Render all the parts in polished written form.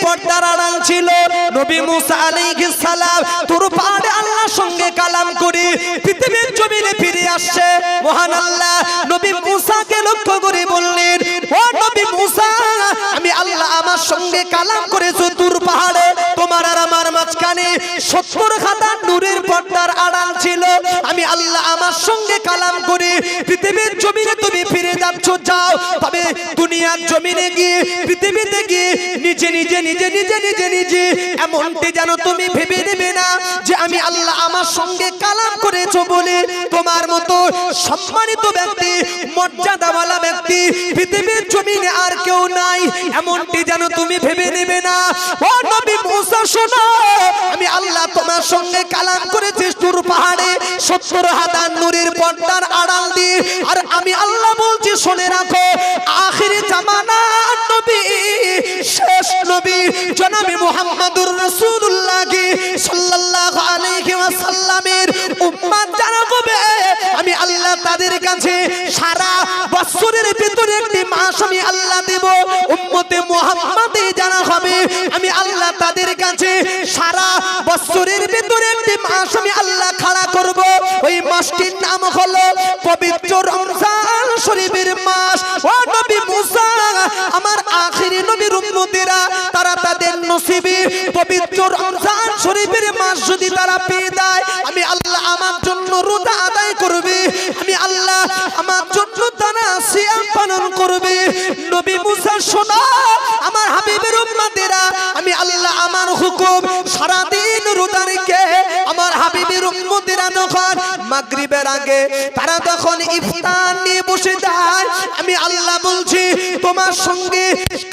পর্দার আড়াল ছিল। নবী মুসা আলাইহিস সালাম তুর পাহাড়ে আল্লাহর সঙ্গে কালাম করে পৃথিবীর জমিনে ফিরে আসছে। মহান আল্লাহ নবী মুসাকে লক্ষ্য করে বললেন, ও নবী মুসা, আমি আল্লাহ আমার সঙ্গে কালাম করেছো তুর পাহাড়ে, তোমার আর আমার মাঝখানে 70 হাজার নূরের পর্দার আড়াল ছিল। আমি আল্লাহ আমার সঙ্গে কালাম করে পৃথিবীর জমিনে তুমি ফিরে যাচ্ছ, যাও। তবে দুনিয়ার জমিনে গিয়ে পৃথিবীতে গিয়ে নিজে নিজে নিজে নিজে নিজে নিজে এমনটি যেন তুমি ভেবে নেবে না যে আমি আল্লাহ আমার সঙ্গে কালাম করেছো বলে তোমার মতো সম্মানিত ব্যক্তি, মর্যাদাওয়ালা ব্যক্তি পৃথিবীর জমিনে আর কেউ নাই, এমনটি যেন তুমি ভেবে নেবে না। ও নবী মুসা শোনো, আমি আল্লাহ তোমার সঙ্গে কালাম করেছি তুর পাহাড়ে 70 হাজার নূরের পর্দার আড়াল দিয়ে। আর আমি আল্লাহ বলছি, শুনে রাখো, আখিরি জামানার নবী, শেষ নবী জনাবে মুহাম্মদুর রাসূলুল্লাহ সাল্লাল্লাহু আলাইহি ওয়াসাল্লামের উম্মত যারা হবে, আমি আল্লাহ তাদের কাছে সারা বছরের ভিতরে একটি মাস আমি আল্লাহ দেব। উম্মতে মুহাম্মাদী যারা হবে, আমি আল্লাহ তাদের কাছে সারা বছরের ভিতরে একটি মাস আমি আল্লাহ খাড়া করব। ওই মাসটির নাম হলো পবিত্র রমজান শরীফের মাস। ও নবী মুসা, আমার আখিরি নবীর উম্মতেরা তারা তাদের নসিবে পবিত্র রমজান শরীফের মাস যদি তারা পেয়ে যায়, আমি আল্লাহ আমার জন্য রোজা আদায় করবে, আমি আল্লাহ আমার জন্য তারা সিয়াম পালন করবে। নবী মুসা শোনো, আমার হাবিবের উম্মতেরা, আমি আল্লাহ আমার হুকুম সারা দিন রোজা রেখে আমার হাবিবের উম্মতেরা যখন মাগরিবের আগে তারা যখন ইফতার নিয়ে বসে যায়, আমি আল্লাহ বলছি তোমার সঙ্গে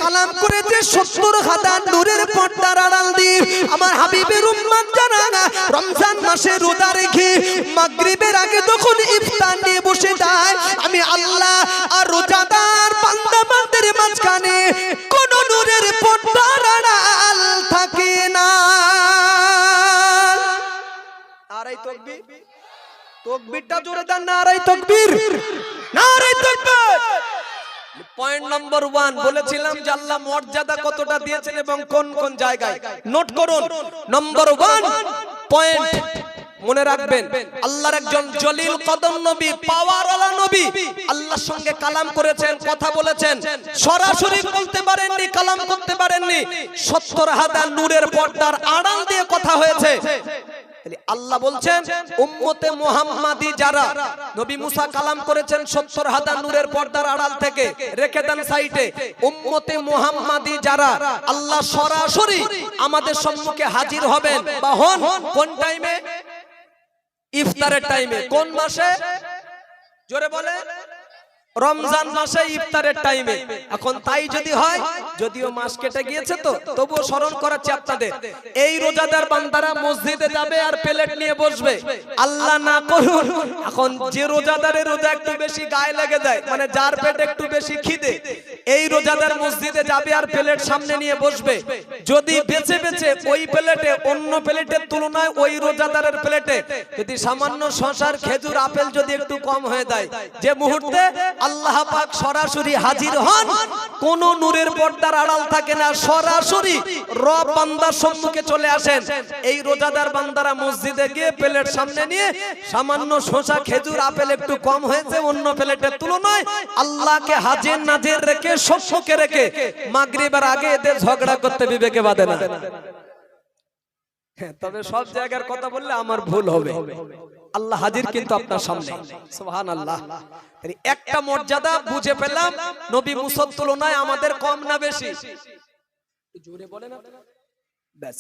কালাম করেছে 70 হাজার নূরের পর্দার আড়াল দিয়ে আমার হাবিবের উম্মত যারা রমজান মাসে রোজা রেখে মাগরিবের আগে যখন ইফতার নিয়ে বসে যায়, আমি আল্লাহ আর রোজাদার বান্দা বান্দাদের মাঝখানে কোন নূরের পর্দার আড়াল থাকে না। নারায়ে তাকবীর, তাকবীরটা জোরে দেন, নারায়ে তাকবীর, নারায়ে তাকবীর। পয়েন্ট নাম্বার 1 বলেছিলাম যে আল্লাহ মর্যাদা কতটা দিয়েছেন এবং কোন কোন জায়গায়, নোট করুন। নাম্বার 1 পয়েন্ট মনে রাখবেন, আল্লাহর একজন জলিল কদম নবী, পাওয়ারওয়ালা নবী, আল্লাহর সঙ্গে কালাম করেছেন, কথা বলেছেন, সরাসরি বলতে পারেননি, কালাম করতে পারেননি, 70 হাজার নূরের পর্দার আড়াল দিয়ে কথা হয়েছে। আল্লাহ বলছেন উম্মতে মুহাম্মাদী যারা, নবী মুসা কালাম করেছেন 70 হাজার নূরের পর্দার আড়াল থেকে, রেখে দেন সাইডে। উম্মতে মুহাম্মাদী যারা, আল্লাহ সরাসরি আমাদের সম্মুখে হাজির হবেন বা হন কোন টাইমে? ইফতারের টাইমে। কোন মাসে? জোরে বলে। রমজান মাসে ইফতারের টাইমে। এখন তাই যদি হয়, যদিও মাস কেটে গিয়েছে তো তবুও স্মরণ করাচ্ছি আপনাদের, এই রোজাদার বান্দারা মসজিদে যাবে আর প্লেট নিয়ে বসবে। আল্লাহ না করুন এখন যে রোজাদারের রোজা একটু বেশি গায়ে লেগে যায়, মানে যার পেট একটু বেশি খিদে, এই রোজাদার মসজিদে যাবে আর প্লেট সামনে নিয়ে বসবে। যদি বেছে বেছে ওই প্লেটে অন্য প্লেটের তুলনায় ওই রোজাদারের প্লেটে যদি সামান্য শসার, খেজুর, আপেল যদি একটু কম হয়ে যায়, যে মুহূর্তে আল্লাহ পাক সরাসরি হাজির হন, কোন নূরের পর্দার আড়াল থাকে না, সরাসরি রব বান্দার সম্মুখে চলে আসেন। এই রোজাদার বান্দারা মসজিদে গিয়ে প্লেট সামনে নিয়ে সামান্য শসা, খেজুর, আপেল একটু কম হয়েছে অন্য প্লেটের তুলনায়, আল্লাহকে হাজির নাজির রেখে সম্মুখে রেখে মাগরিবের আগে এদের ঝগড়া করতে বিবেকে বাধে না। তবে সব জায়গার কথা বললে আমার ভুল হবে। আল্লাহ হাজির কিন্তু আপনার সামনে, সুবহানাল্লাহ। একটা মর্যাদা বুঝে পেলাম, নবী মুসার তুলনায় আমাদের কম না বেশি? জোরে বলেন আপনারা, ব্যাস।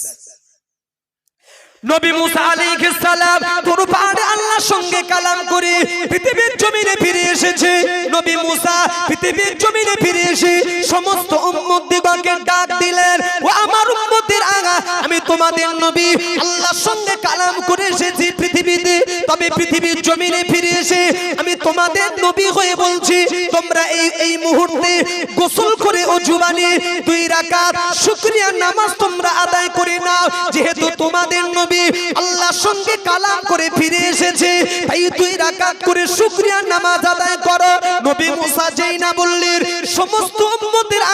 নবী মুসা আলাইহিস সালাম তুর পাহাড়ে আল্লাহর সঙ্গে কালাম করে পৃথিবীর জমিনে ফিরে এসেছে। নবী মুসা পৃথিবীর জমিনে ফিরে এসে সমস্ত উম্মতদিগকে ডাক দিলেন, ও আমার উম্মতেরা, আমি তোমাদের নবী আল্লাহর সঙ্গে কালাম করে এসেছি পৃথিবীতে, তবে পৃথিবীর জমিনে ফিরে এসে আমি তোমাদের নবী হয়ে বলছি, তোমরা এই মুহূর্তে গোসল করে ওযু বানিয়ে 2 রাকাত শুকরিয়া নামাজ তোমরা আদায় করে নাও। যেহেতু তোমাদের নবী আল্লাহর সঙ্গে কালাম করে ফিরে এসেছে, তাই 2 রাকাত করে শুকরিয়া নামাজ আদায় করো। নবী মুসা যেই না বললেন, সমস্ত উম্মতেরা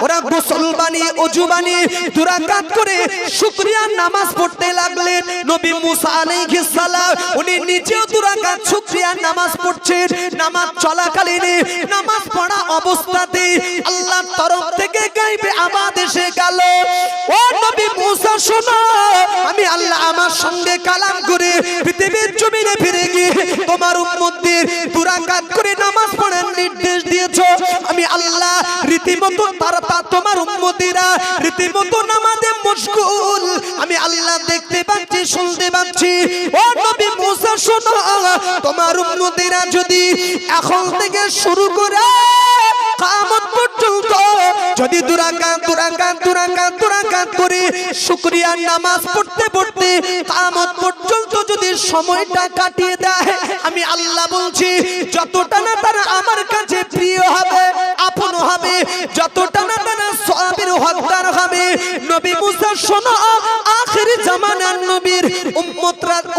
ওরা গোসল বানিয়ে ওযু বানিয়ে 2 রাকাত করে শুকরিয়ার নামাজ পড়তে লাগলেন। নবী মুসা আলাইহিস সালাম উনি নিজেও 2 রাকাত শুকরিয়ার নামাজ পড়ছেন। নামাজ চলাকালীন নামাজ পড়া অবস্থাতে আল্লাহর তরফ থেকে গায়বে আওয়াজ এসে গেল, ও নবী মুসা শোনো, আমি আল্লাহ আমার সঙ্গে কালাম করে পৃথিবীর জমিনে ফিরে গিয়ে তোমার উম্মতদের 2 রাকাত করে নামাজ পড়ার নির্দেশ দিয়েছো। আমি আল্লাহ রীতিমতো তোমার উম্মতিরা রীতিমতো নামাজে মশগুল আমি আল্লাহ দেখতে পাচ্ছি, শুনতে পাচ্ছি। ও নবী মুসা শোনো, তোমার উম্মতিরা যদি এখন থেকে শুরু করে কিয়ামত পর্যন্ত যদি 2 রাকাত করে শুকরিয়ার নামাজ পড়তে পড়তে কিয়ামত পর্যন্ত যদি সময়টা কাটিয়ে দেয়, আমি আল্লাহ বলছি যতটা না তারা আমার কাছে প্রিয় হবে, আপন হবে, যতটা না তারা সওয়াবের হকদার হবে। নবী মুসা শোনো, আখির জামানার নবীর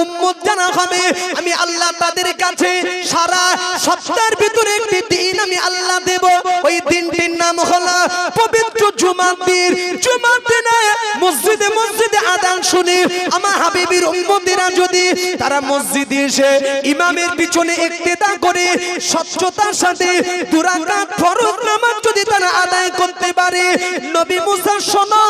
উম্মত যারা হবে আমি আল্লাহ তাদের কাছে সারা সপ্তাহের ভিতরে একটি দিন আমি আল্লাহ দেব। ওই দিনটির নাম হলো পবিত্র জুমার দিন। জুমার দিনে মসজিদে আযান শুনে আমার হাবিবের উম্মতেরা যদি তারা মসজিদে এসে ইমামের পিছনে ইক্তেদা করে স্বচ্ছতার সাথে 2 রাকাত ফরজ নামাজ যদি তারা আদায় করতে পারে, নবী মুসা শোনো,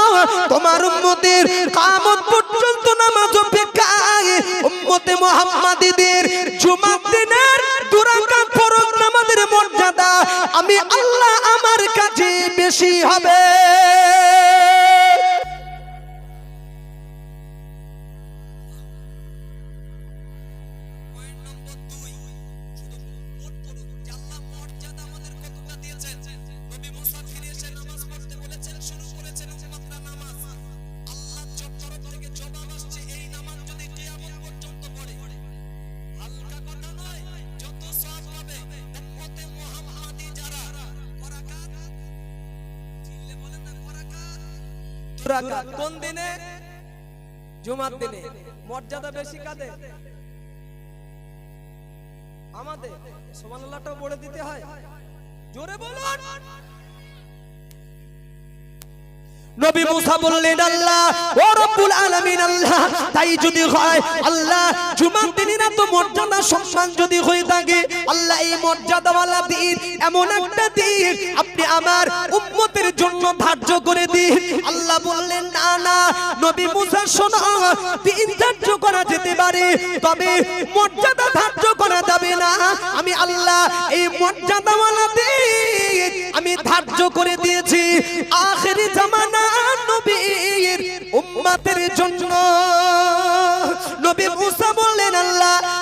তোমার উম্মতের কিয়ামত পর্যন্ত নামাজ অপেক্ষায় উম্মতে মুহাম্মাদীদের জুমার দিনের 2 রাকাত ফরজ নামাজের মর্যাদা আমি আল্লাহ আমার কাছে বেশি হবে। কোন দিনে? জুমার দিনে। মর্যাদা বেশি কাদের? আমাদের। সুবহানাল্লাহটাও বলে দিতে হয়, জোরে বলুন। নবী মুসা বললেন, আল্লাহ ও রব্বুল আলামিন, আল্লাহ তাই যদি হয়, আল্লাহ জুমার দিনের এত মর্যাদা সম্মান যদি হয়ে থাকে, আল্লাহ এই মর্যাদাওয়ালা দিন এমন একটা দিন আপনি আমার উম্মতের জন্য ধার্য করে দিন। আল্লাহ বললেন, না না নবী মুসা শোনো, দিন ধার্য করা যেতে পারে তবে মর্যাদা ধার্য করা যাবে না। আমি আল্লাহ এই মর্যাদাওয়ালা দিন আমি ধার্য করে দিয়েছি আখির জামানা নবীর উম্মতের জন্য। নবী মুসা বললেন,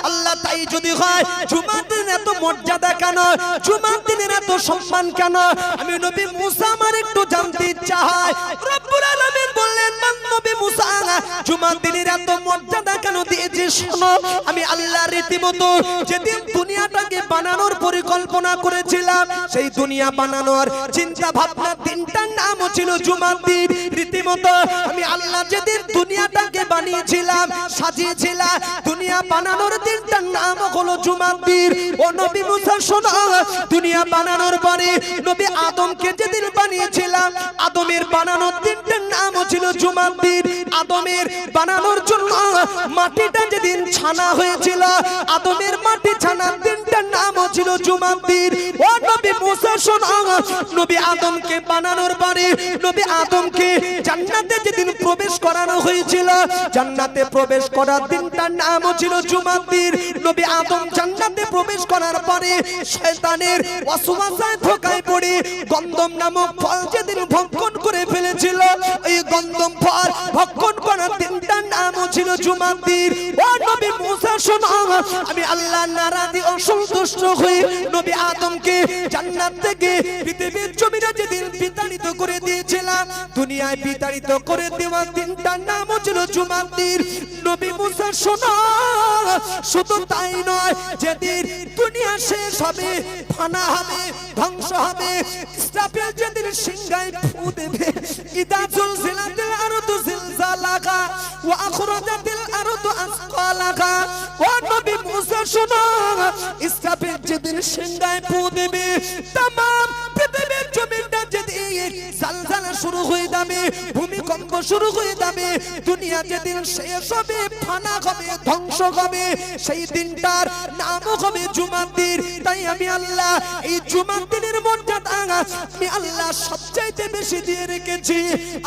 আল্লাহ তাই যদি হয় জুমার দিনের এত মর্যাদা কেন, জুমার দিনের এত সম্মান কেন? আমি নবী মুসা আমার একটু জানতে ইচ্ছা হয়। রব্বুল আলামিন বললেন, নবী মুসা জুমার দিনের এত মর্যাদা কেন দিয়েছি শোনো। আমি আল্লাহ রীতিমতো যেদিন দুনিয়াটাকে বানানোর পরিকল্পনা করেছিলাম, সেই দুনিয়া বানানোর চিন্তা ভাবনা দিনটার নাম ছিল জুমার দিন। রীতিমতো আমি আল্লাহ যেদিন দুনিয়াটাকে বানিয়েছিলাম, সাজিয়েছিলাম, দুনিয়া বানানোর দিনটার নাম হলো জুমার দিন। ও নবী মুসা শোনো, দুনিয়া বানানোর পরে নবী আদমকে যেদিন বানিয়েছিলাম, আদমের বানানোর দিনটার নাম ছিল জুমার দিন। আদমের বানানোর জন্য মাটিটা যেদিন ছানা হয়েছিল, আদমের মাটি ছানার দিনটার নাম ছিল জুমার দিন। ও নবী মুসা শোনো, নবী আদমকে বানানোর পরে নবী আদমকে জান্নাতে যেদিন প্রবেশ করানো হয়েছিল, জান্নাতে প্রবেশ করার দিনটার নাম ছিল জুমার দিন। নবী আদম জান্নাতে প্রবেশ করার পরে শয়তানের ওয়াসওয়াসায় ধোঁকায় পড়ে গন্ধম নামক ফল যেদিন ভক্ষণ করে ফেলেছিল, এই গন্ধম ফল ভক্ষণ করার দিনটার নাম ছিল জুমার দিন। ও নবী মুসা শোনো, আমি আল্লাহ নারাজি অসন্তুষ্ট হয়ে নবী আদমকে জান্নাত থেকে পৃথিবীর জমিনে যেদিন বিতাড়িত করে দিয়েছিলাম, দুনিয়ায় বিতাড়িত করে দেওয়ার দিনটার নাম ছিল জুমার দিন। নবী মুসা শোনো, শুধু তাই নয়, যেদিন দুনিয়া শেষ হবে, ফানা হবে, ধ্বংস হবে, ইসরাফিল যেদিন সিংহায় ফু দেবে, ইদা জুলজিলাতিল আরদু জিলজালাহা ওয়া আখরাজাতিল আরদু আসকালাহা। ও নবী মুসা শোনো, ইসরাফিল যেদিন সিংহায় ফু দেবে, तमाम পৃথিবীর জমিনটা যেদিন শুরু হয়ে যাবে, ভূমিকম্প শুরু হয়ে যাবে, দুনিয়া যেদিন শেষ হবে, ফানা হবে, ধ্বংস হবে, সেই দিনটার নাম হবে জুমার দিন। তাই আমি আল্লাহ এই জুমার দিনের মর্যাদা আমি আল্লাহ সবচাইতে বেশি দিয়ে রেখেছি।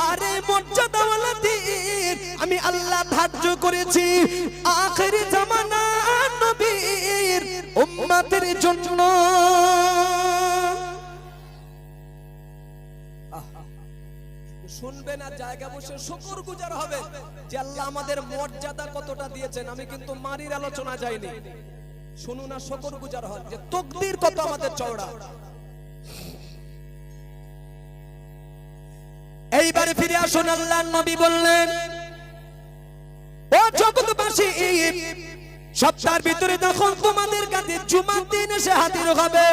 আর এই মর্যাদাওয়ালা দিন আমি আল্লাহ ধার্য করেছি আখিরি জামানা নবীর উম্মতের জন্য। শুনবেন আর জায়গা বসে শুকরগুজার হবে যে আল্লাহ আমাদের মর্যাদা কতটা দিয়েছেন। আমি কিন্তু মারির আলোচনা যাইনি, শুনুন আর শুকরগুজার হন যে তাকদীর কত আমাদের চওড়া। এইবারে ফিরে আসুন, আল্লাহর নবী বললেন, ও জগৎবাসী, সপ্তাহের ভিতরে যখন তোমাদের কাছে জুমার দিন এসে হাজির হবে,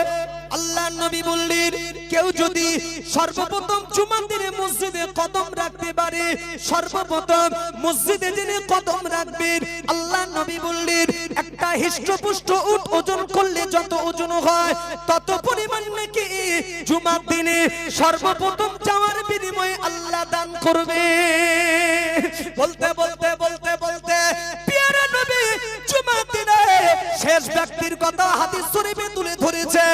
আল্লাহর নবী বললেন, কেউ যদি সর্বপ্রথম জুমার দিনে মসজিদে কদম রাখতে পারে, সর্বপ্রথম মসজিদে যিনি কদম রাখবেন, আল্লাহর নবী বললেন, একটা হিষ্টপুষ্ট উট ওজন করলে যত ওজন হয় তত পরিমাণ নাকি জুমার দিনে সর্বপ্রথম যাওয়ার বিনিময়ে আল্লাহ দান করবে। বলতে বলতে বলতে বলতে প্রিয় নবী জুমার দিনে শেষ ব্যক্তির কথা হাদিস শরীফে তুলে ধরেছে।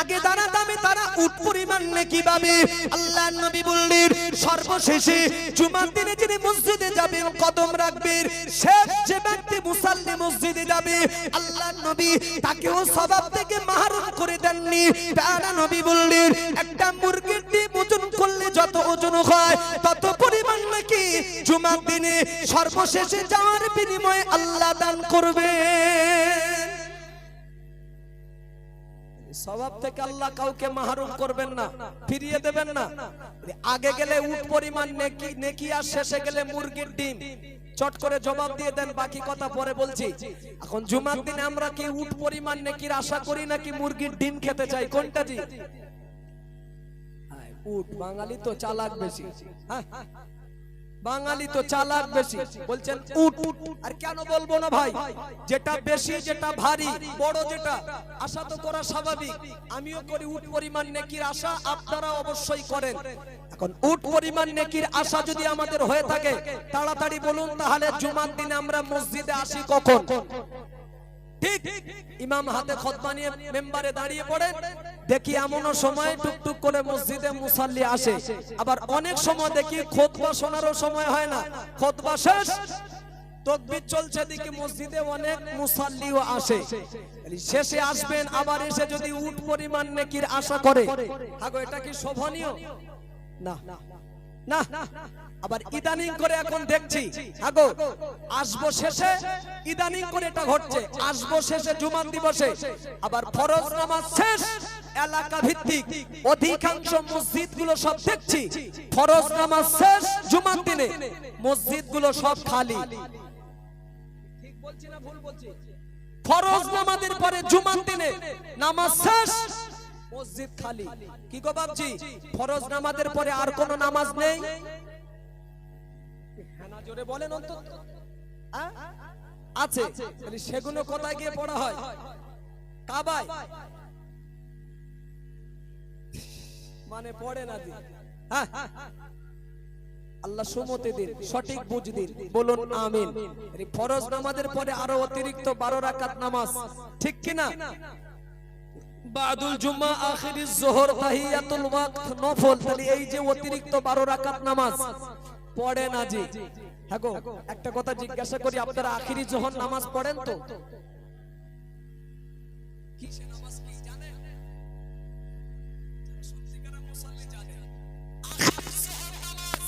আগে যারা দামে তারা উট পরিমাণ নেকি পাবে। আল্লাহর নবী বললেন, সর্বশেষে জুমার দিনে যিনি মসজিদে যাবেন, কদম রাখবেন, শেষ যে ব্যক্তি মুসাল্লি মসজিদে যাবে, আল্লাহর নবী তাকেও সওয়াব থেকে মাহরুম করে দেননি। প্যারা নবী বললেন, একটা মুরগির ডিম ওজন করলে যত ওজন হয় তত পরিমাণ নাকি জুমার দিনে সর্বশেষে যাওয়ার বিনিময়ে আল্লাহ দান করবে। সওয়াব থেকে আল্লাহ কাউকে মাহরুম করবেন না, ফিরিয়ে দেবেন না। আগে গেলে উট পরিমাণ নেকি আর শেষে গেলে মুরগির ডিম। চট করে জবাব দিয়ে দেন, বাকি কথা পরে বলছি। এখন জুমার দিনে আমরা কি উট পরিমাণ নেকির আশা করি নাকি মুরগির ডিম খেতে চাই? কোনটা জি? উট। বাঙালি তো চালাক বেশি, হ্যাঁ বাঙালি তো চালাক বেশি। বলছেন উট, আর কেন বলবো না ভাই? যেটা বেশি, যেটা ভারী, বড়, যেটা আশা তো করা স্বাভাবিক। আমিও করি উট পরিমাণ নেকির আশা, আপনারা অবশ্যই করেন। এখন উট পরিমাণ নেকির আশা যদি আমাদের হয়ে থাকে, তাড়াতাড়ি বলুন, তাহলে জুমার দিনে আমরা মসজিদে আসি কখন? ঠিক ইমাম হাতে খুতবা নিয়ে মেম্বারে দাঁড়িয়ে পড়েন, দেখি এমনও সময় টুকটুক করে মসজিদে মুসাল্লি আসে। আবার অনেক সময় দেখি খুতবা শোনারও সময় হয় না, খুতবা শেষ, তাকবীর চলছে, দেখি মসজিদে অনেক মুসাল্লিও আসে। শেষে আসবেন, আবার এসে যদি উট পরিমাণ নেকির আশা করে, আগো এটা কি শোভনীয়? না না। আবার ইদানিং করে এখন দেখছি, আগো আসবো শেষে, ইদানিং করে এটা ঘটছে, আসবো শেষে জুমার দিবসে, আবার ফরজ নামাজ শেষ, এলাকা ভিত্তিক অধিকাংশ মসজিদগুলো সব দেখছি ফরজ নামাজ শেষ জুমার দিনে মসজিদগুলো সব খালি। ঠিক বলছি না ভুল বলছি? ফরজ নামাজের পরে জুমার দিনে নামাজ শেষ, মসজিদ খালি। কি গো বাবজি, ফরজ নামাজের পরে আর কোনো নামাজ নেই? হ্যাঁ না জোরে বলেন অন্তত। আছে, সেগুলো কোথায় গিয়ে পড়া হয়? কাবায়। মানে পড়ে না দিন। আল্লাহ সুমতি দিন, সঠিক বুঝ দিন, বলুন আমিন। ফরজ নামাজের পরে আরো অতিরিক্ত 12 রাকাত নামাজ, ঠিক কিনা? বাদুল জুমা, আখিরিজ যোহর, তাহিয়াতুল ওয়াক্ত, নফল, তাহলে এই যে অতিরিক্ত 12 রাকাত নামাজ পড়ে না জি? হ্যাঁ গো, একটা কথা জিজ্ঞাসা করি, আপনারা আখিরি যোহর নামাজ পড়েন তো? কিসে নামাজ কি জানেন? সত্যিকারের মুসাল্লি জানে আখিরি যোহর নামাজ,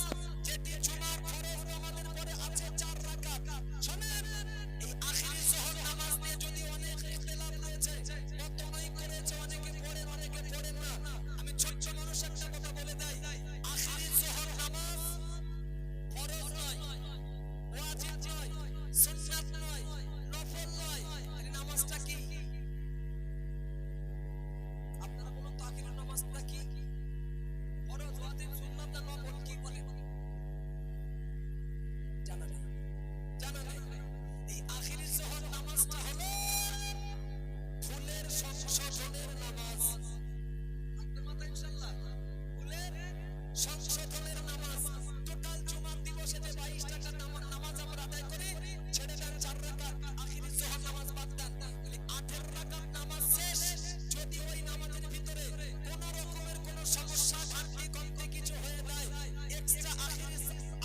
যেটি জুমার ফরজ নামাজের পরে আছে 4 রাকাত। শুনেন, এই আখিরি যোহর নামাজ নিয়ে যদি অনেক ইখতিলাফ হয়েছে, কতই করেছে, অনেকে পড়েন অনেকে পড়েন না। আমি ছোট্ট মানুষ একটা কথা বলে দেই, আখিরি যোহর নামাজ ফরজ নয়, ওয়াজিব নয়, সুন্নাত নয়, নফল নয়। এই নামাজটা কি? যে 22 টাকার নামাজ আমরা আদায় করি, ছেড়ে দেন 4 রাকাত আখিরি যোহর নামাজ বাদ দেন, তাহলে 18 রাকাত নামাজ শেষ। যদি ওই নামাজের ভিতরে কোন রকমের কোন সমস্যা ঘাটতি কমতি কিছু হয়ে যায়, এক্সট্রা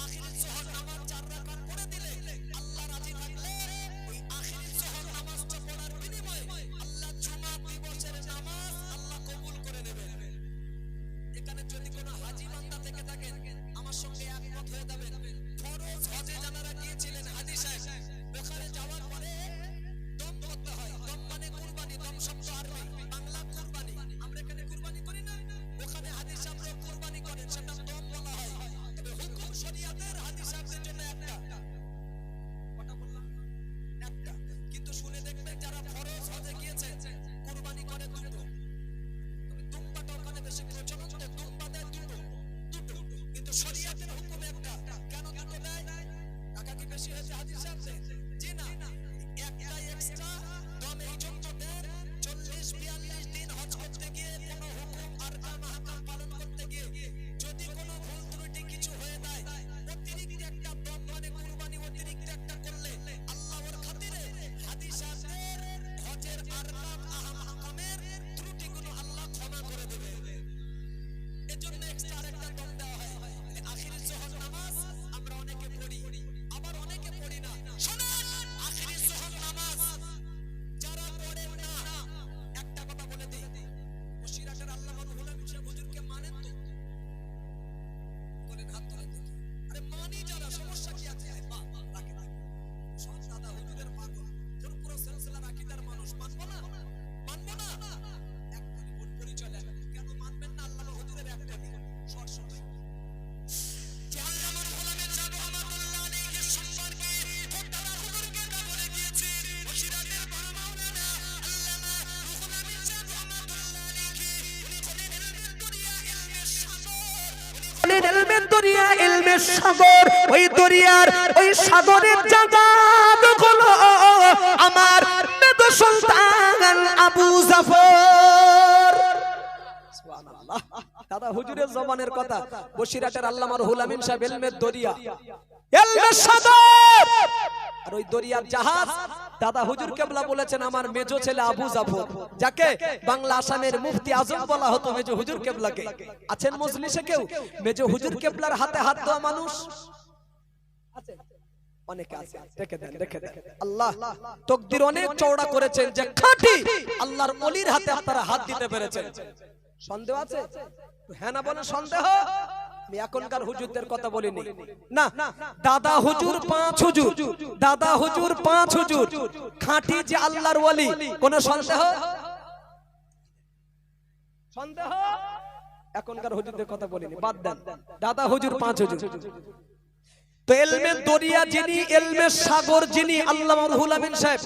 আখিরি যোহর নামাজ 4 রাকাত পড়ে দিলে আল্লাহ রাজি থাকলে ওই আখিরি যোহর নামাজটা পড়ার বিনিময়ে আল্লাহ জুমা দিবসের নামাজ আল্লাহ কবুল করে নেবেন। এখানে যদি কোনো হাজী বান্দা থেকে থাকেন আমার সঙ্গে একমত হয়ে যাবেন। ফরজ হজে যারা গিয়েছিলেন হাজী সাহেব, ওখানে যাওয়ার পরে দম করতে হয়। দম মানে কুরবানি, দম শব্দ আরবি, বাংলা কুরবানি। আমরা এখানে কুরবানি করি না, ওখানে হাজী সাহেবরা কুরবানি করেন, সেটা দম বলা হয়। তবে হুকুম শরীয়তের হাজী সাহেবদের জন্য একটা, কথা বললাম একটা, কিন্তু শুনে দেখবেন যারা ফরজ হজে গিয়েছে কুরবানি করে দুটো। দুম্বাটা ওখানে বেশি প্রচলন, তো দুম্বা দেয় দুটো, কিন্তু শরীয়তের হুকুম একটা। কেন দুটো দেয়? টাকা কি বেশি হয়েছে হাজী সাহেবদের? জি না, একটা এক্সট্রা দম এই জন্য দেন, 40-42 দিন হজ করতে গিয়ে কোনো হুকুম আরকান আহকাম পালন করতে গিয়ে যদি কোনো ভুল ত্রুটি কিছু হয়ে যায়, অতিরিক্ত একটা দম মানে কুরবানি অতিরিক্ত একটা করলে আল্লাহর খাতিরে হাজী সাহেবদের হজের আরকান আহকামের ত্রুটিগুলো আল্লাহ ক্ষমা করে দেবে। এজন্য এক্সট্রা আরেকটা দম দেওয়া হয়। আখিরি যোহর নামাজ আমরা অনেকে পড়ি, আবার অনেকে পড়ি না। শুনুন, আখিরি যোহর নামাজ যারা পড়েন না, একটা কথা বলে দেই, বসিরহাটের আল্লামা রুহুল আমিন সাহেব হুজুরকে মানেন তো? বলেন, হাত তোলেন দেখি। আরে মানি যারা, সমস্যা কি আছে? বাহ, রাখে রাখে, সব দাদা হুজুরের পাগল, পুরো সিলসিলার আকীদার মানুষ, মানবো না? মানবো না? এক পরিচয় দেন, কেন মানবেন না? আল্লামা হুজুরের একটা দিন শর্ট শর্ট যে আল্লামা রুহুল আমিন সাহেব রহমাতুল্লাহ আলাইহি সম্পর্কে খোদারা হুজুরকে কবরে গিয়েছে। বসিরহাটের বড় মাওলানা আল্লামা রুহুল আমিন সাহেব রহমাতুল্লাহ আলাইহি, উনি ছিলেন ইলমের দরিয়া, ইলমের সাগর, উনি ছিলেন ইলমের দরিয়া, ইলমের সাগর। ওই দরিয়ার ওই সাগরের জায়গাগুলো আমার মেধো সন্তান আবু জাফর। সুবহানাল্লাহ, দাদা হুজুরের জমানের কথা। বসিরহাটের আল্লামা রুহুল আমিন সাহেব ইলমের দরিয়া, ইলমের সাগর, আর ওই দরিয়ার জাহাজ দাদা হুজুর কেবলা বলেছেন আমার মেজো ছেলে আবু জাফর, যাকে বাংলা আসামের মুফতি আজম বলা হতো মেজো হুজুর কেবলাকে। আছেন মজলিসে কেউ মেজো হুজুর কেবলার হাতে হাত দেওয়া মানুষ? আছে, অনেকে আছে। রেখে দেন, রেখে দেন। আল্লাহ তাকদীর অনেক চওড়া করেছেন যে খাঁটি আল্লাহর ওলির হাতে আপনারা হাত দিতে পেরেছেন। সন্দেহ আছে? হ্যাঁ না বলেন সন্দেহ। আমি এখনকার হুজুরদের কথা বলিনি না, দাদা হুজুর 5 হুজুর, দাদা হুজুর 5 হুজুর খাঁটি যে আল্লাহর ওলি, কোন সন্দেহ? সন্দেহ? এখনকার হুজুরদের কথা বলিনি, বাদ দেন। দাদা হুজুর 5 হুজুর। তো ইলমের দরিয়া যিনি, ইলমের সাগর যিনি, আল্লামা রুহুল আমিন সাহেব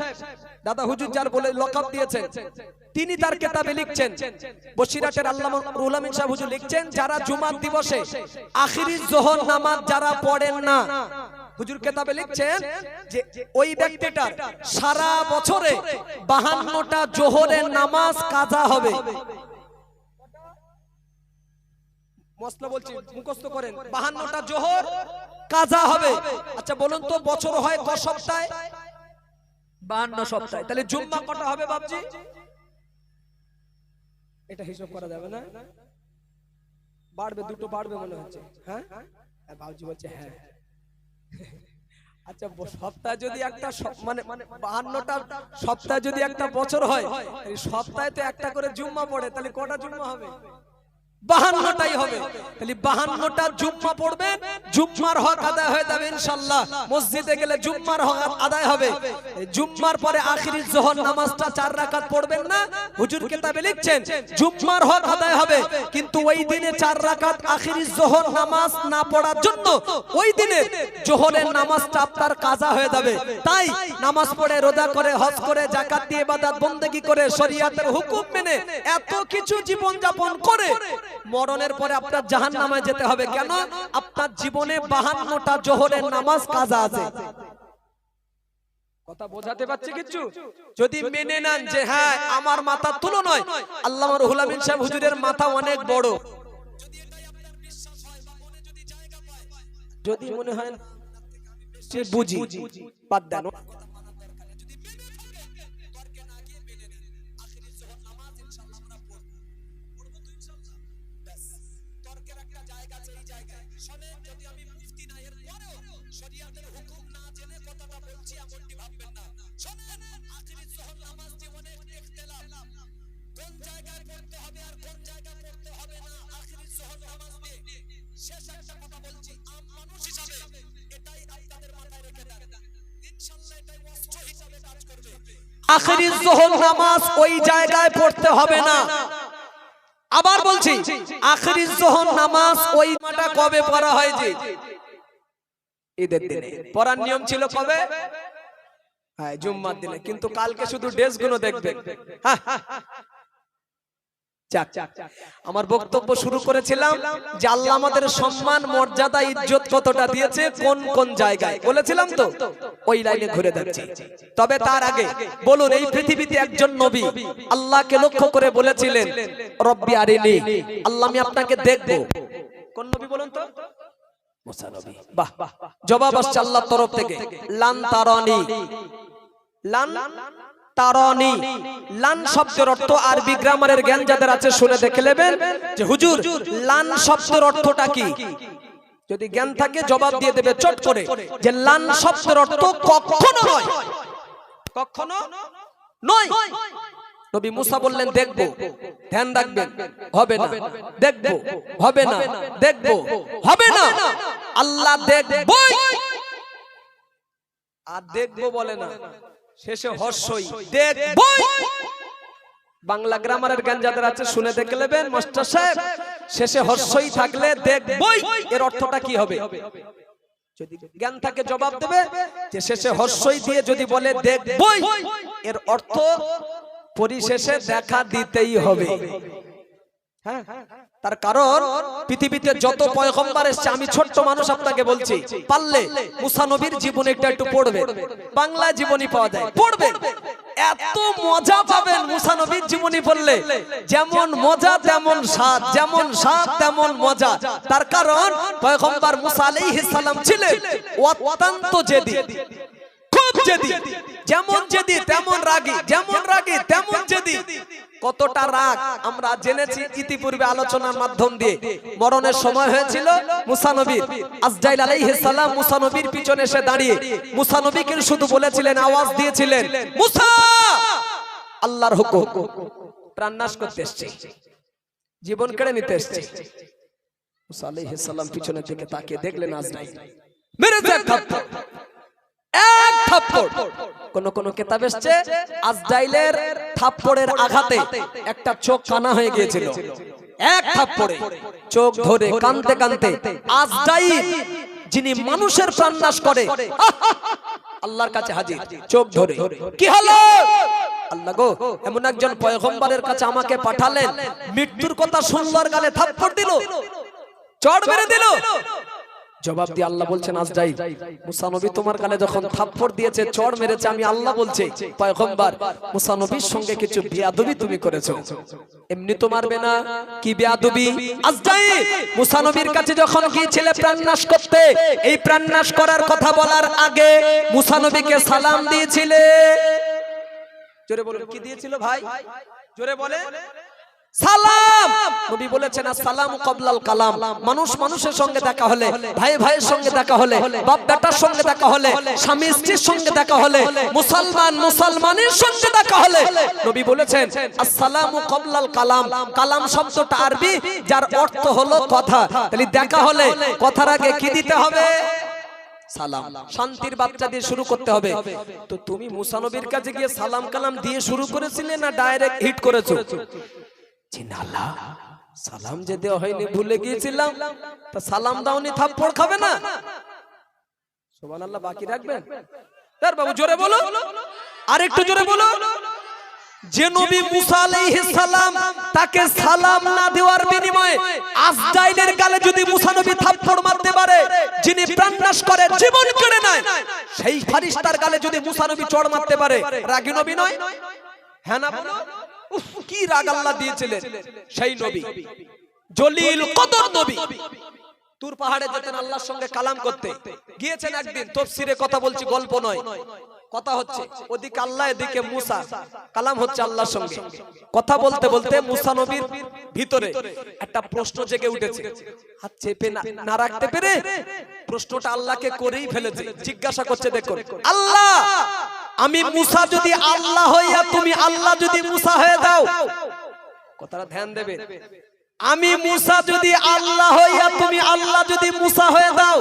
দাদা হুজুর যার বলে লকাব দিয়েছেন, তিনি তার কিতাবে লিখছেন, বসিরহাটের আল্লামা রুহুল আমিন সাহেব হুজুর লিখছেন, যারা জুমার দিবসে আখিরি যোহর নামাজ যারা পড়েন না, হুজুর কিতাবে লিখছেন যে ওই ব্যক্তিটার সারা বছরে 52টা জোহরের নামাজ কাজা হবে। মসলা বলছি, মুখস্থ করেন, 52টা জোহর কাজা হবে। আচ্ছা বলুন তো, বছর হয় ক সপ্তাহে? 52 সপ্তাহে। তাহলে জুম্মা কটা হবে বাপজি? এটা হিসাব করা যাবে না? বাড়বে, দুটো বাড়বে মনে হচ্ছে। হ্যাঁ, বাবজি বলছে হ্যাঁ। আচ্ছা, সপ্তাহে যদি একটা মানে 52টা সপ্তাহে যদি একটা বছর হয়, সপ্তাহে তো একটা করে জুম্মা পড়ে, তাহলে কটা জুম্মা হবে? 52টাই হবে। তাহলে 52টা জুম্মা পড়বেন, জুম্মার হক আদায় হয়ে যাবে ইনশাআল্লাহ। মসজিদে গেলে জুম্মার হক আদায় হবে। জুম্মার পরে আখিরি যোহর নামাজটা 4 রাকাত পড়বেন না, হুজুর কিতাবে লিখছেন জুম্মার হক আদায় হবে, কিন্তু ওই দিনে 4 রাকাত আখিরি যোহর নামাজ না পড়ার জন্য ওই দিনে যোহরের নামাজটা আপনার কাজা হয়ে যাবে। তাই নামাজ পড়ে, রোজা করে, হজ করে, যাকাত দিয়ে, ইবাদত বندگی করে, শরীয়তের হুকুম মেনে এত কিছু জীবন যাপন করে মরণের পরে আপনার জাহান্নামে যেতে হবে। কেন? আপনার জীবনে 52টা জোহরের নামাজ কাজা আছে। কথা বোঝাতে পারছি কিছু? যদি মেনে নেন যে হ্যাঁ আমার মাথা তুলো নয়, আল্লামা রুহুল আমিন সাহেব হুজুরের মাথা অনেক বড়, যদি মনে হয় নিশ্চয়ই বুঝি, বাদ দেন। তর্কে না গিয়ে মেনে নেন। আখিরি জোহর নামাজ ইনশাআল্লাহ আমরা পড়বো তো ইনশাআল্লাহ। ব্যাস, তর্কের একটা জায়গা আছে, এই জায়গায় শোনেন, যদি আমি মুফতি না এর পরেও শরীয়তের হুকুম না জেনে কথাটা বলছি এমনটি ভাববেন না। শোনেন, আখিরি জোহর নামাজ জীবনে ইখতিলাফ, কোন জায়গায় পড়তে হবে আর কোন জায়গায় পড়তে হবে না আখিরি জোহর নামাজ নিয়ে শেষ একটা কথা বলছি, আম মানুষ হিসাবে এটাই আপনাদের মাথায় রেখে দেন, ইনশাআল্লাহ এটাই অস্ত্র হিসাবে কাজ করবে। আখিরি যোহর নামাজ ওই জায়গায় পড়তে হবে না। আবার বলছি, আখিরি যোহর নামাজ ওই মাটা কবে পড়া হয়? যে ঈদের দিনে পড়ার নিয়ম ছিল কবে? হ্যাঁ, জুম্মার দিনে। কিন্তু কালকে শুধু ড্রেস গুলো দেখবেন। আমার বক্তব্য শুরু করেছিলাম যে আল্লাহ আমাদের সম্মান, মর্যাদা, ইজ্জত কতটা দিয়েছে, কোন কোন জায়গায় বলেছিলাম তো, ওই লাইনে ঘুরে যাচ্ছি। তবে তার আগে বলুন, এই পৃথিবীতে একজন নবী আল্লাহকে লক্ষ্য করে বলেছিলেন, রব্বি আরিনি, আল্লাহ আমি আপনাকে দেখব। কোন নবী বলুন তো? মুসা নবী। বাহ, জবাব আসছে আল্লাহর তরফ থেকে, লান তারানি। লান তারানি, লান শব্দের অর্থ আরবি গ্রামারের জ্ঞান যাদের আছে শুনে দেখে নেবেন যে হুজুর লান শব্দের অর্থটা কি। যদি জ্ঞান থাকে জবাব দিয়ে দেবে চট করে যে লান শব্দের অর্থ কখনো নয়, কখনো নয়। নবী মুসা বললেন দেখবো, ধ্যান রাখবেন, হবে না, দেখবো, হবে না, দেখবো, হবে না। আল্লাহ দেখবই, আর দেখবো বলে না, শেষে হর্ষই, দেখবই। বাংলা গ্রামারের জ্ঞান যাদের আছে শুনে দেখে নেবেন মাস্টার সাহেব, শেষে হর্ষই থাকলে দেখবই এর অর্থটা কি হবে? যদি জ্ঞান থাকে জবাব দেবে যে শেষে হর্ষই দিয়ে যদি বলে দেখবই, এর অর্থ পরিশেষে দেখা দিতেই হবে। হ্যাঁ, তার কারণ পৃথিবীতে যত পয়গম্বর এসেছে, আমি ছোট্ট মানুষ আপনাকে বলছি, পারলে মুসা নবীর জীবনীটা একটু পড়বেন, বাংলা জীবনী পাওয়া যায়, পড়বেন, এত মজা পাবেন মুসা নবীর জীবনী পড়লে। যেমন মজা তেমন স্বাদ, যেমন স্বাদ তেমন মজা। তার কারণ পয়গম্বর মুসা আলাইহিস সালাম ছিলেন অত্যন্ত জেদি, খুব জেদি, যেমন জেদি তেমন রাগী, যেমন রাগী তেমন জেদি। কতটা রাগ আমরা জেনেছি ইতিপূর্বে আলোচনার মাধ্যম দিয়ে। মরণের সময় হয়েছিল মুসা নবীর, আজরাইল আলাইহিস সালাম মুসা নবীর পিছনে এসে দাঁড়িয়ে মুসা নবীকে শুধু বলেছিলেন, আওয়াজ দিয়েছিলেন, মুসা, আল্লাহর হুকুম, প্রাণ নাশ করতে এসেছে, জীবন কেড়ে নিতে এসেছে। মুসা আলাইহিস সালাম পিছনের দিকে তাকিয়ে দেখলেন আজরাইল মেরেছে এক থাপ্পড়, এক থাপ্পড়। কোন কোন কিতাবে এসেছে আজরাইলের থাপ্পড়ের আঘাতে একটা চোখ কানা হয়ে গিয়েছিল। এক থাপ্পড়ে চোখ ধরে কাঁদতে কাঁদতে আজরাইল, যিনি মানুষের প্রাণ নাশ করে, আল্লাহর কাছে হাজির, চোখ ধরে, কি হলো? আল্লাহ গো, এমন একজন পয়গম্বরের কাছে আমাকে পাঠালেন, মৃত্যুর কথা সুন্দর গালে থাপ্পড় দিল, চড় মেরে দিল। জবাব দিয়ে আল্লাহ বলছেন, আজরাইল, মুসা নবী তোমার গালে যখন থাপ্পড় দিয়েছে, চড় মেরেছে, আমি আল্লাহ বলছি, পয়গম্বর মুসা নবীর সঙ্গে কিছু বেয়াদবি তুমি করেছো। এমনি তো মারবে না, কি বেয়াদবি? আজরাইল মুসা নবীর কাছে যখন গিয়েছিলে প্রাণ নাশ করতে, এই প্রাণ নাশ করার কথা বলার আগে মুসা নবীকে সালাম দিয়েছিলে। জোরে বলুন, কি দিয়েছিল ভাই? জোরে বলে, সালাম। নবী বলেছেন আসসালামু ক্বাবলাল কালাম। মানুষ মানুষের সঙ্গে দেখা হলে, ভাই ভাইয়ের সঙ্গে দেখা হলে, বাপ বেটার সঙ্গে দেখা হলে, স্বামী স্ত্রীর সঙ্গে দেখা হলে, মুসলমান মুসলমানের সঙ্গে দেখা হলে, নবী বলেছেন আসসালামু ক্বাবলাল কালাম। কালাম শব্দটা আরবি, যার অর্থ হলো কথা। তাহলে দেখা হলে কথার আগে কি দিতে হবে? সালাম। শান্তির বার্তা দিয়ে শুরু করতে হবে। তো তুমি মুসা নবীর কাছে গিয়ে সালাম কালাম দিয়ে শুরু করেছিলে না ডাইরেক্ট হিট করেছো? সালাম যে দেওয়া হয়নি, ভুলে গিয়েছিলাম। তা সালাম দাওনি, থাপ্পড় খাবে না? সুবহানাল্লাহ, বাকি রাখবেন? তার বাবু জোরে বলো, আর একটু জোরে বলো। যে নবী মুসা আলাইহিস সালাম তাকে সালাম না দেওয়ার বিনিময়ে আজরাইলের গালে যদি মুসা নবী থাপ্পড় মারতে পারে, যিনি প্রাণ নাশ করে, জীবন কেড়ে নেয়, সেই ফেরেশতার গালে যদি মুসা নবী চড় মারতে পারে, রাগী নবী নয়? হ্যাঁ না বলো? কি রাগ আল্লাহ দিয়েছিলেন সেই নবী, জলিল কদর নবী। তুর পাহাড়ে যেতেন আল্লাহর সঙ্গে কালাম করতে গিয়েছেন একদিন তাফসীরে কথা বলছি গল্প নয় কথা হচ্ছে ওদিকে আল্লাহ এদিকে মুসা কালাম হচ্ছে আল্লাহর সঙ্গে কথা বলতে বলতে মুসা নবীর ভিতরে একটা প্রশ্ন জেগে উঠেছে হাত চেপে না রাখতে পেরে প্রশ্নটা আল্লাহকে করেই ফেলেছে জিজ্ঞাসা করছে দেখুন আল্লাহ আমি মুসা যদি আল্লাহ হইয়া তুমি আল্লাহ যদি মুসা হয়ে দাও কথাটা ধ্যান দেবে আমি মুসা যদি আল্লাহ হইয়া তুমি আল্লাহ যদি মুসা হয়ে দাও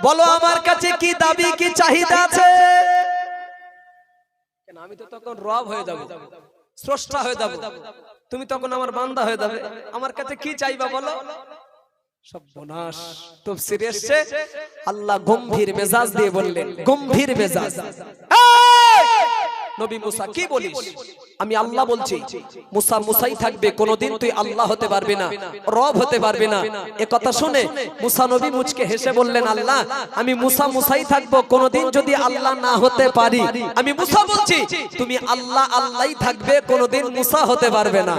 বলো আমার কাছে কি দাবি কি চাহিদা আছে কেন আমি তো তখন রব হয়ে যাব স্রষ্টা হয়ে যাব তুমি তখন আমার বান্দা হয়ে যাবে আমার কাছে কি চাইবা বলো সর্বনাশ তাফসীরে এসেছে আল্লাহ গম্ভীর মেজাজ দিয়ে বললেন গম্ভীর মেজাজ নবী মুসা কি বলিস আমি আল্লাহ বলছি মুসা মুসাই থাকবে কোনোদিন তুই আল্লাহ হতে পারবি না রব হতে পারবি না এ কথা শুনে মুসা নবী মুচকে হেসে বললেন আল্লাহ আমি মুসা মুসাই থাকবো কোনোদিন যদি আল্লাহ না হতে পারি আমি মুসা বলছি তুমি আল্লাহ আল্লাহই থাকবে কোনোদিন মুসা হতে পারবে না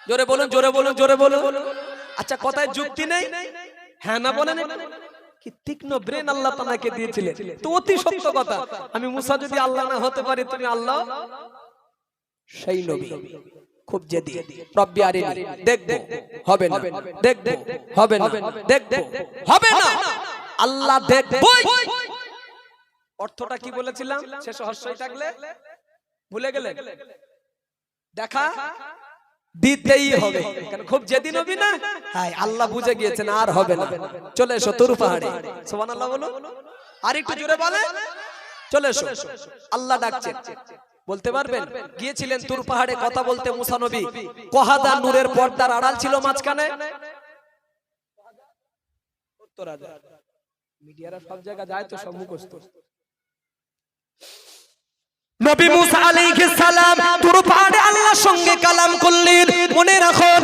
জোরে বলুন জোরে বলুন জোরে বলুন আচ্ছা কথায় যুক্তি নেই হ্যাঁ না বলেন কি তীক্ষ্ণ ব্রেন আল্লাহ তাআলাকে দিয়েছিলেন তো অতি সত্য কথা আমি মুসা যদি আল্লাহ না হতে পারি তুমি আল্লাহ সেই নবী খুব জেদি রব্বি আরিনি দেখবো হবে না দেখবো হবে না দেখবো হবে না আল্লাহ দেখবই অর্থটা কি বলেছিলাম শেষে হর্ষই থাকলে ভুলে গেলেন দেখা দিতেই হবে কারণ খুব জেদি নবী না হ্যাঁ আল্লাহ বুঝে গিয়েছেন আর হবে না চলে এসো তুর পাহাড়ে সুবহানাল্লাহ বলো আর একটু জোরে বলে চলে এসো আল্লাহ ডাকছেন বলতে পারবেন গিয়েছিলেন তুর পাহাড়ে কথা বলতে মুসা নবী কোহাদা নূরের পর্দার আড়াল ছিল মাঝখানে মিডিয়ারা সব জায়গা যায় তো সব মুখস্থ নবী মুসা আলাইহিস সালাম তুর পাহাড়ে আল্লাহর সঙ্গে কালাম করলেন মনে রাখুন